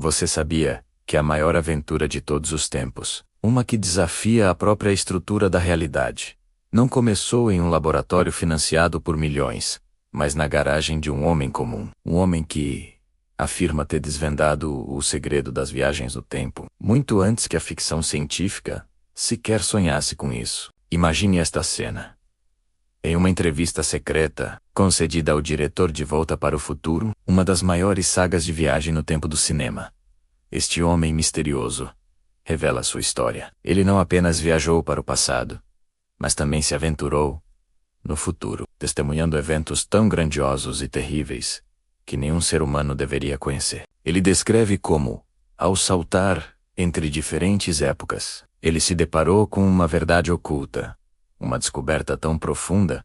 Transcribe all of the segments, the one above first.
Você sabia que a maior aventura de todos os tempos, uma que desafia a própria estrutura da realidade, não começou em um laboratório financiado por milhões, mas na garagem de um homem comum. Um homem que afirma ter desvendado o segredo das viagens no tempo, muito antes que a ficção científica sequer sonhasse com isso. Imagine esta cena. Em uma entrevista secreta, concedida ao diretor de Volta para o Futuro, uma das maiores sagas de viagem no tempo do cinema, este homem misterioso revela sua história. Ele não apenas viajou para o passado, mas também se aventurou no futuro, testemunhando eventos tão grandiosos e terríveis que nenhum ser humano deveria conhecer. Ele descreve como, ao saltar entre diferentes épocas, ele se deparou com uma verdade oculta, uma descoberta tão profunda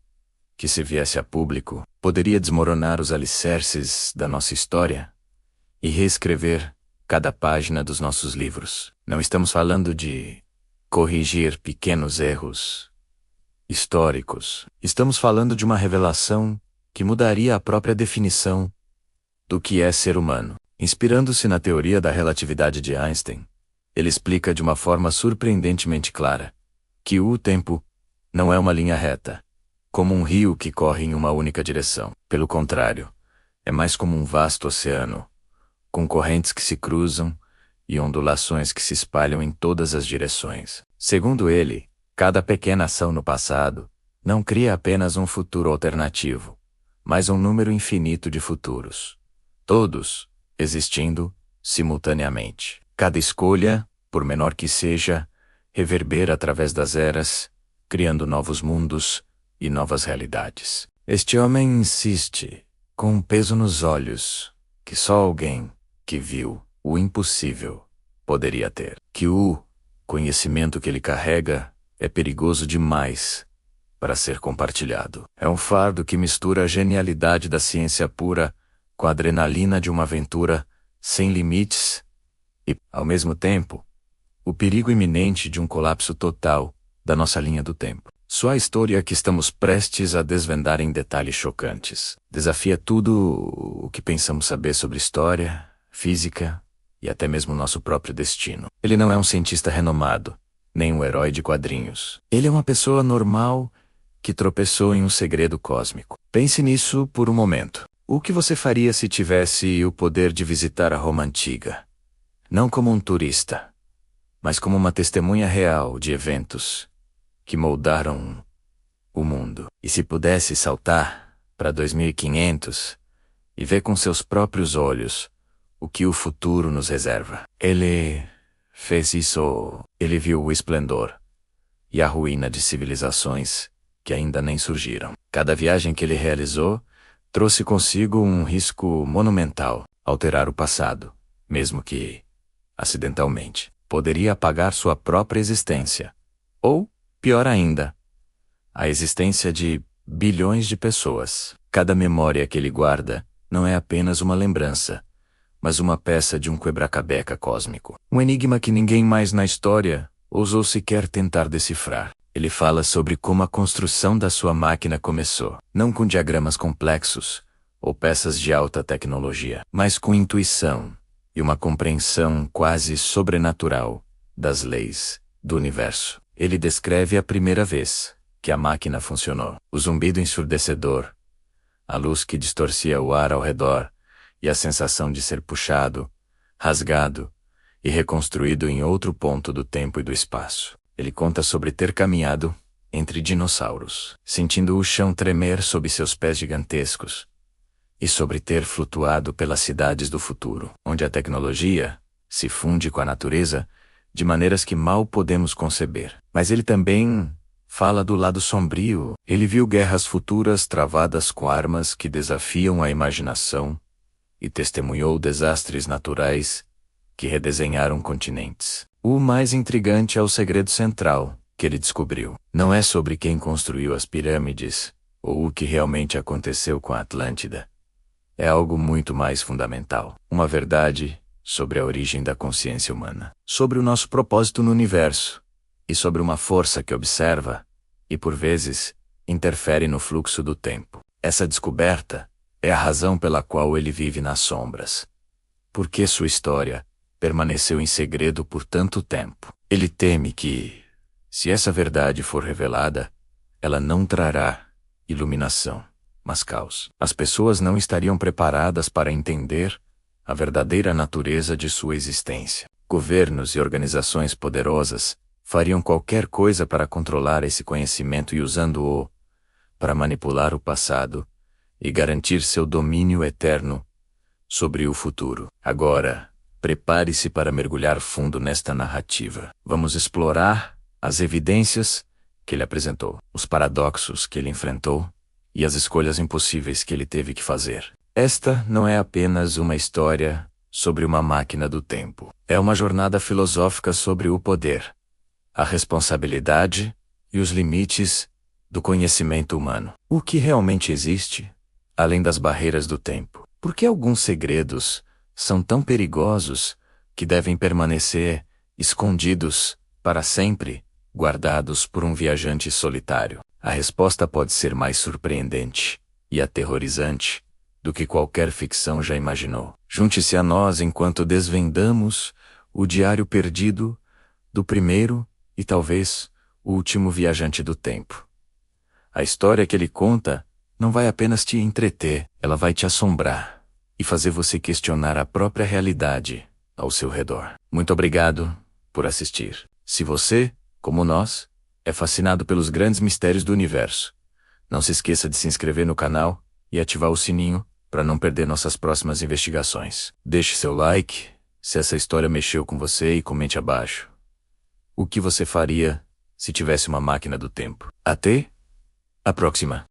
que, se viesse a público, poderia desmoronar os alicerces da nossa história e reescrever cada página dos nossos livros. Não estamos falando de corrigir pequenos erros históricos. Estamos falando de uma revelação que mudaria a própria definição do que é ser humano. Inspirando-se na teoria da relatividade de Einstein, ele explica de uma forma surpreendentemente clara que o tempo não é uma linha reta, como um rio que corre em uma única direção. Pelo contrário, é mais como um vasto oceano, com correntes que se cruzam e ondulações que se espalham em todas as direções. Segundo ele, cada pequena ação no passado não cria apenas um futuro alternativo, mas um número infinito de futuros, todos existindo simultaneamente. Cada escolha, por menor que seja, reverbera através das eras, criando novos mundos e novas realidades. Este homem insiste, com um peso nos olhos, que só alguém que viu o impossível poderia ter. Que o conhecimento que ele carrega é perigoso demais para ser compartilhado. É um fardo que mistura a genialidade da ciência pura com a adrenalina de uma aventura sem limites e, ao mesmo tempo, o perigo iminente de um colapso total da nossa linha do tempo. Sua história que estamos prestes a desvendar em detalhes chocantes desafia tudo o que pensamos saber sobre história, física e até mesmo nosso próprio destino. Ele não é um cientista renomado, nem um herói de quadrinhos. Ele é uma pessoa normal que tropeçou em um segredo cósmico. Pense nisso por um momento. O que você faria se tivesse o poder de visitar a Roma Antiga? Não como um turista, mas como uma testemunha real de eventos que moldaram o mundo. E se pudesse saltar para 2500 e ver com seus próprios olhos o que o futuro nos reserva. Ele fez isso. Ele viu o esplendor e a ruína de civilizações que ainda nem surgiram. Cada viagem que ele realizou trouxe consigo um risco monumental. Alterar o passado, mesmo que acidentalmente, poderia apagar sua própria existência. Ou, pior ainda, a existência de bilhões de pessoas. Cada memória que ele guarda não é apenas uma lembrança, mas uma peça de um quebra-cabeça cósmico. Um enigma que ninguém mais na história ousou sequer tentar decifrar. Ele fala sobre como a construção da sua máquina começou, não com diagramas complexos ou peças de alta tecnologia, mas com intuição e uma compreensão quase sobrenatural das leis do universo. Ele descreve a primeira vez que a máquina funcionou. O zumbido ensurdecedor, a luz que distorcia o ar ao redor e a sensação de ser puxado, rasgado e reconstruído em outro ponto do tempo e do espaço. Ele conta sobre ter caminhado entre dinossauros, sentindo o chão tremer sob seus pés gigantescos, e sobre ter flutuado pelas cidades do futuro, onde a tecnologia se funde com a natureza de maneiras que mal podemos conceber. Mas ele também fala do lado sombrio. Ele viu guerras futuras travadas com armas que desafiam a imaginação e testemunhou desastres naturais que redesenharam continentes. O mais intrigante é o segredo central que ele descobriu. Não é sobre quem construiu as pirâmides ou o que realmente aconteceu com a Atlântida. É algo muito mais fundamental. Uma verdade sobre a origem da consciência humana, sobre o nosso propósito no universo e sobre uma força que observa e, por vezes, interfere no fluxo do tempo. Essa descoberta é a razão pela qual ele vive nas sombras. Porque sua história permaneceu em segredo por tanto tempo. Ele teme que, se essa verdade for revelada, ela não trará iluminação, mas caos. As pessoas não estariam preparadas para entender a verdadeira natureza de sua existência. Governos e organizações poderosas fariam qualquer coisa para controlar esse conhecimento e usando-o para manipular o passado e garantir seu domínio eterno sobre o futuro. Agora, prepare-se para mergulhar fundo nesta narrativa. Vamos explorar as evidências que ele apresentou, os paradoxos que ele enfrentou e as escolhas impossíveis que ele teve que fazer. Esta não é apenas uma história sobre uma máquina do tempo. É uma jornada filosófica sobre o poder, a responsabilidade e os limites do conhecimento humano. O que realmente existe, além das barreiras do tempo? Por que alguns segredos são tão perigosos que devem permanecer escondidos para sempre, guardados por um viajante solitário? A resposta pode ser mais surpreendente e aterrorizante do que qualquer ficção já imaginou. Junte-se a nós enquanto desvendamos o diário perdido do primeiro e talvez último viajante do tempo. A história que ele conta não vai apenas te entreter, ela vai te assombrar e fazer você questionar a própria realidade ao seu redor. Muito obrigado por assistir. Se você, como nós, é fascinado pelos grandes mistérios do universo, não se esqueça de se inscrever no canal e ativar o sininho para não perder nossas próximas investigações. Deixe seu like se essa história mexeu com você e comente abaixo o que você faria se tivesse uma máquina do tempo. Até a próxima!